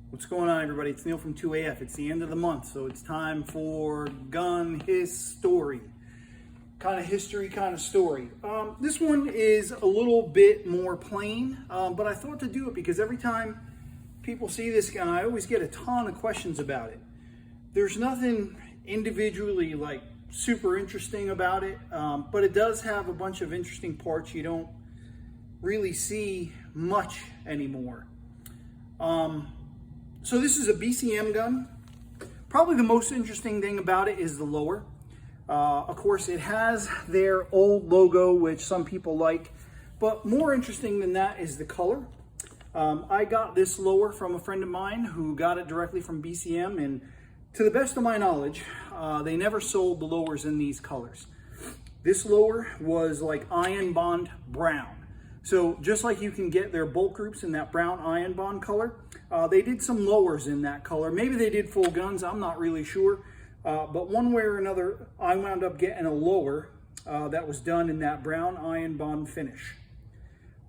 What's going on, everybody? It's Neil from 2AF. It's the end of the month, so it's time for gun history. Kind of history, kind of story. This one is a little bit more plain, but I thought to do it because every time people see this gun, I always get a ton of questions about it. There's nothing individually like super interesting about it, but it does have a bunch of interesting parts you don't really see much anymore. So this is a BCM gun. Probably the most interesting thing about it is the lower. Of course, it has their old logo, which some people like, but more interesting than that is the color. I got this lower from a friend of mine who got it directly from BCM, and to the best of my knowledge, they never sold the lowers in these colors. This lower was like IonBond brown. So just like you can get their bolt groups in that brown IonBond color, they did some lowers in that color. Maybe they did full guns, I'm not really sure. But one way or another, I wound up getting a lower that was done in that brown IonBond finish.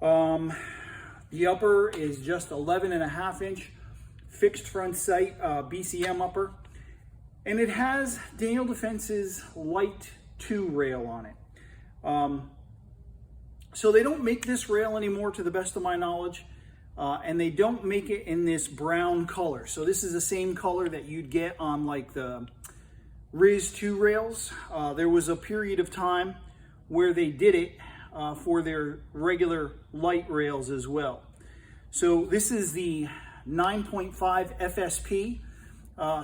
The upper is just 11.5 inch fixed front sight BCM upper. And it has Daniel Defense's Lite 2 rail on it. So they don't make this rail anymore, to the best of my knowledge, and they don't make it in this brown color. So this is the same color that you'd get on like the Riz 2 rails. There was a period of time where they did it for their regular light rails as well. So this is the 9.5 FSP.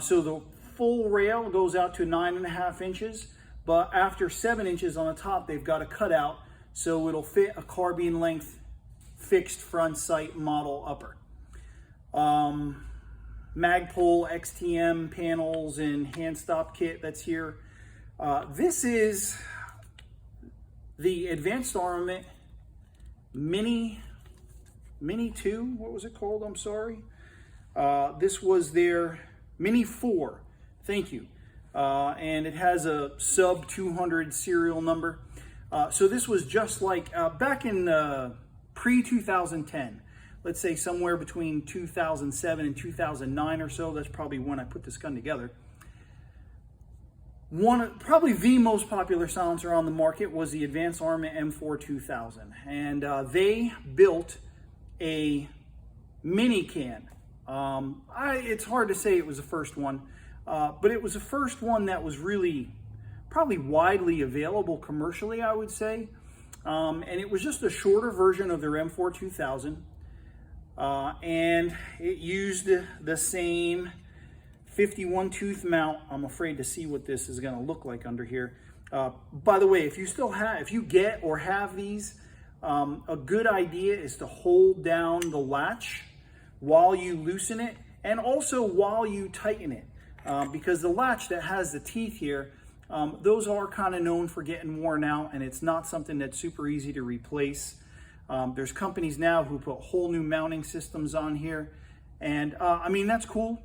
So the full rail goes out to 9.5 inches, but after 7 inches on the top, they've got a cutout so it'll fit a carbine length fixed front sight model upper. Magpul XTM panels and hand stop kit that's here. This is the Advanced Armament Mini 2. What was it called? I'm sorry. This was their Mini 4. Thank you. And it has a sub 200 serial number. So this was just like back in pre-2010, let's say somewhere between 2007 and 2009 or so. That's probably when I put this gun together. Probably the most popular silencer on the market was the Advanced Armament M4 2000. And they built a mini can. It's hard to say it was the first one, but it was the first one that was really probably widely available commercially, I would say. And it was just a shorter version of their M4 2000. And it used the same 51 tooth mount. I'm afraid to see what this is gonna look like under here. By the way, if you get or have these, a good idea is to hold down the latch while you loosen it and also while you tighten it. Because the latch that has the teeth here, those are kind of known for getting worn out, and it's not something that's super easy to replace. There's companies now who put whole new mounting systems on here, and I mean, that's cool.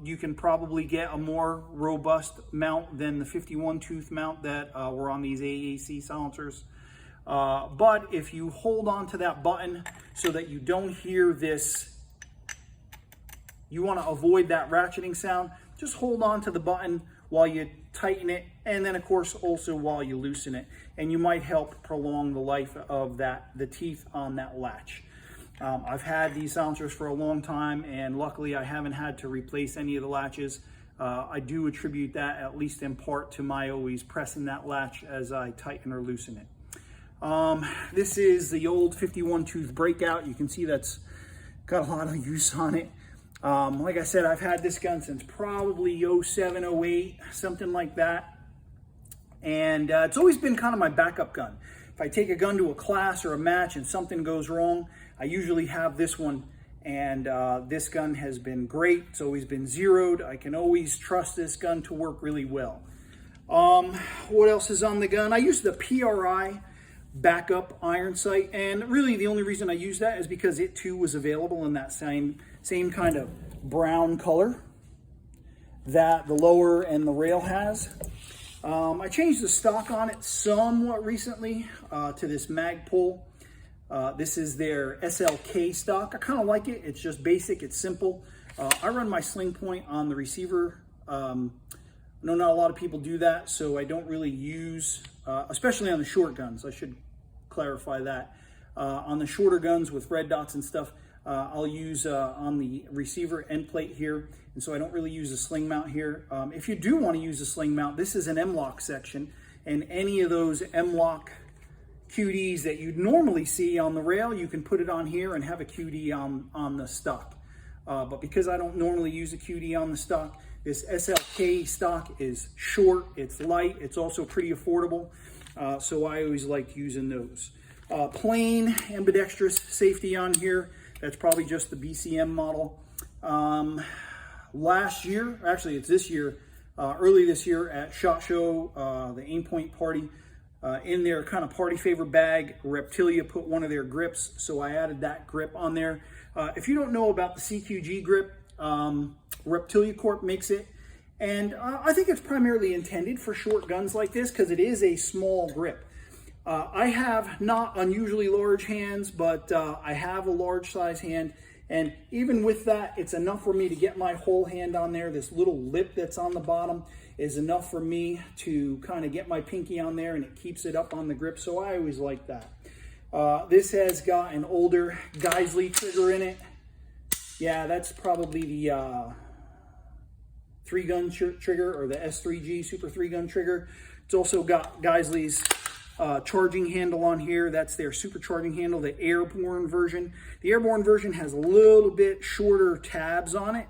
You can probably get a more robust mount than the 51 tooth mount that were on these AAC silencers. But if you hold on to that button so that you don't hear this, you want to avoid that ratcheting sound, just hold on to the button while you tighten it, and then of course also while you loosen it, and you might help prolong the life of the teeth on that latch. I've had these silencers for a long time, and luckily I haven't had to replace any of the latches. I do attribute that, at least in part, to my always pressing that latch as I tighten or loosen it. This is the old 51 tooth breakout. You can see that's got a lot of use on it. Like I said, I've had this gun since probably 07, 08, something like that. And it's always been kind of my backup gun. If I take a gun to a class or a match and something goes wrong, I usually have this one. And this gun has been great. It's always been zeroed. I can always trust this gun to work really well. What else is on the gun? I use the PRI backup iron sight, and really the only reason I use that is because it too was available in that same kind of brown color that the lower and the rail has. I changed the stock on it somewhat recently to this Magpul This is their SLK stock. I kind of like it. It's just basic, it's simple. I run my sling point on the receiver. I know not a lot of people do that, so I don't really use, especially on the short guns, I should clarify that. On the shorter guns with red dots and stuff, I'll use on the receiver end plate here, and so I don't really use a sling mount here. If you do want to use a sling mount, this is an M-LOK section, and any of those M-LOK QDs that you'd normally see on the rail, you can put it on here and have a QD on the stock. But because I don't normally use a QD on the stock, this SLK stock is short, it's light, it's also pretty affordable, so I always like using those. Plain ambidextrous safety on here, that's probably just the BCM model. Last year, actually it's this year, early this year at SHOT Show, the Aimpoint party, in their kind of party favor bag, Reptilia put one of their grips, so I added that grip on there. If you don't know about the CQG grip, Reptilia Corp makes it, and I think it's primarily intended for short guns like this because it is a small grip. I have not unusually large hands, but I have a large size hand, and even with that, it's enough for me to get my whole hand on there. This little lip that's on the bottom is enough for me to kind of get my pinky on there, and it keeps it up on the grip, so I always like that. This has got an older Geisley trigger in it. Yeah, that's probably the 3-gun trigger, or the S3G Super 3-gun trigger. It's also got Geisley's charging handle on here. That's their supercharging handle, the airborne version. The airborne version has a little bit shorter tabs on it,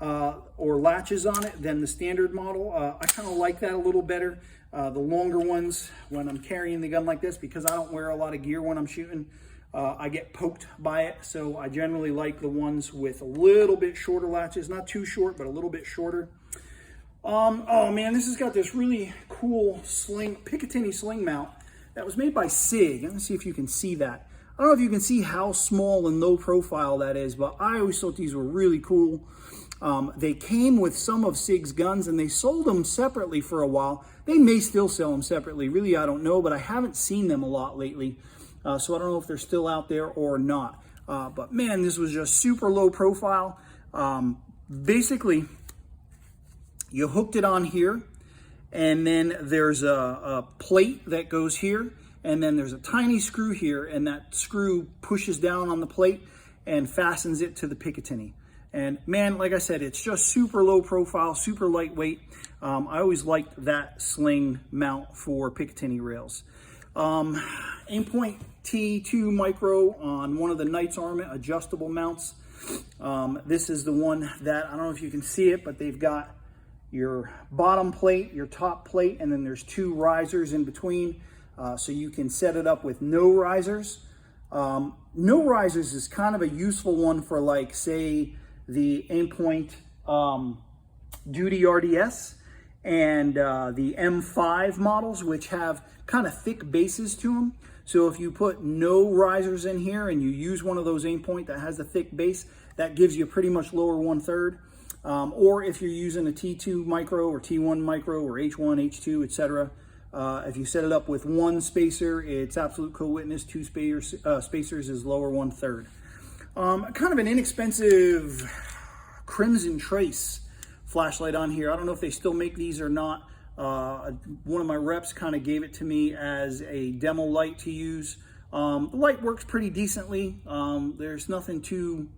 or latches on it, than the standard model. I kind of like that a little better. The longer ones, when I'm carrying the gun like this, because I don't wear a lot of gear when I'm shooting, I get poked by it, so I generally like the ones with a little bit shorter latches, not too short, but a little bit shorter. Oh man, this has got this really cool Picatinny sling mount that was made by SIG. Let me see if you can see that. I don't know if you can see how small and low profile that is, but I always thought these were really cool. They came with some of SIG's guns, and they sold them separately for a while. They may still sell them separately. Really, I don't know, but I haven't seen them a lot lately. So I don't know if they're still out there or not. But man, this was just super low profile. Basically, you hooked it on here, and then there's a plate that goes here, and then there's a tiny screw here, and that screw pushes down on the plate and fastens it to the Picatinny. And man, like I said, it's just super low profile, super lightweight. I always liked that sling mount for Picatinny rails. Aimpoint T2 Micro on one of the Knights Armament adjustable mounts. This is the one that, I don't know if you can see it, but they've got your bottom plate, your top plate, and then there's 2 risers in between. So you can set it up with no risers. No risers is kind of a useful one for, like, say, the Aimpoint Duty RDS and the M5 models, which have kind of thick bases to them. So if you put no risers in here and you use one of those Aimpoint that has a thick base, that gives you pretty much lower 1/3. Or if you're using a T2 micro or T1 micro or H1, H2, etc., if you set it up with 1 spacer, it's absolute co-witness. 2 spacers is lower 1/3. Kind of an inexpensive Crimson Trace flashlight on here. I don't know if they still make these or not. One of my reps kind of gave it to me as a demo light to use. The light works pretty decently. There's nothing too...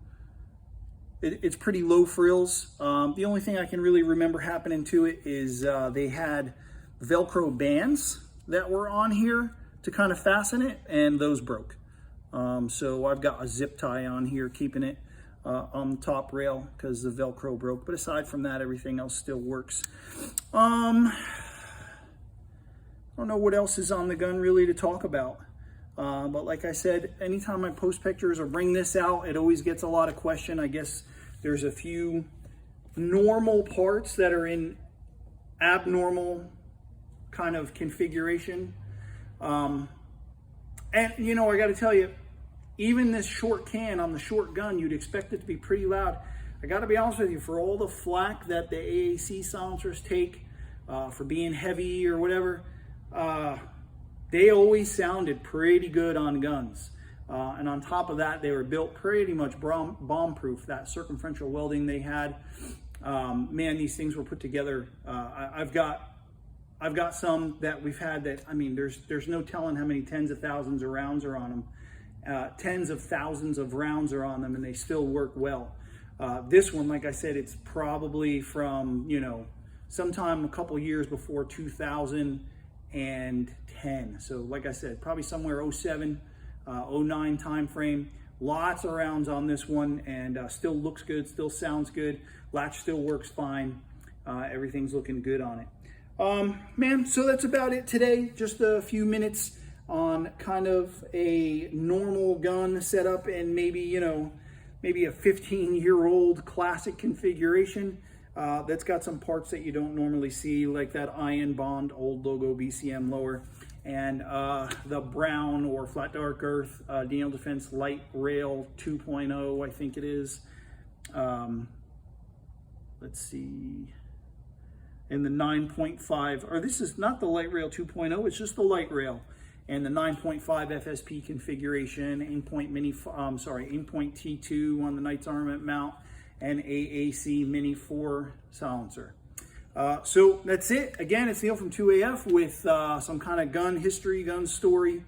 It's pretty low frills. The only thing I can really remember happening to it is they had Velcro bands that were on here to kind of fasten it, and those broke. So I've got a zip tie on here keeping it on the top rail because the Velcro broke. But aside from that, everything else still works. I don't know what else is on the gun really to talk about. But like I said, anytime I post pictures or bring this out, it always gets a lot of question. I guess there's a few normal parts that are in abnormal kind of configuration. And you know, I got to tell you, even this short can on the short gun, you'd expect it to be pretty loud. I got to be honest with you, for all the flack that the AAC silencers take for being heavy or whatever, they always sounded pretty good on guns. And on top of that, they were built pretty much bomb-proof. That circumferential welding they had, man, these things were put together. I've got some that we've had that, I mean, there's no telling how many tens of thousands of rounds are on them. Tens of thousands of rounds are on them, and they still work well. This one, like I said, it's probably from, you know, sometime a couple years before 2010. So like I said, probably somewhere 07, 09 time frame. Lots of rounds on this one, and still looks good, still sounds good. Latch still works fine. Everything's looking good on it. Man, so that's about it today. Just a few minutes on kind of a normal gun setup, and maybe, you know, maybe a 15-year-old classic configuration that's got some parts that you don't normally see, like that IonBond old logo BCM lower, and the brown or flat dark earth Daniel Defense Lite rail 2.0, I think it is. Let's see. And the 9.5, or this is not the light rail 2.0, it's just the light rail. And the 9.5 FSP configuration, aimpoint T2 on the Knights Armament mount, and AAC Mini 4 silencer. So that's it. Again, it's Neil from 2AF with some kind of gun history, gun story.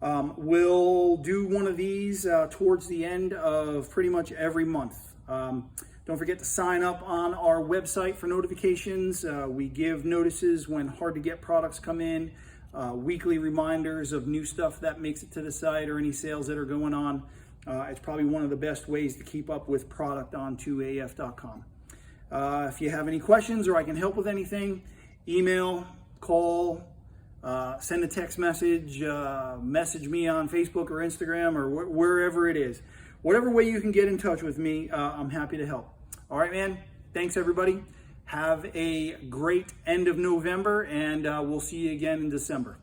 We'll do one of these towards the end of pretty much every month. Don't forget to sign up on our website for notifications. We give notices when hard to get products come in, weekly reminders of new stuff that makes it to the site or any sales that are going on. It's probably one of the best ways to keep up with product on 2af.com. If you have any questions or I can help with anything, email, call, send a text message, message me on Facebook or Instagram or wherever it is. Whatever way you can get in touch with me, I'm happy to help. All right, man. Thanks, everybody. Have a great end of November, and we'll see you again in December.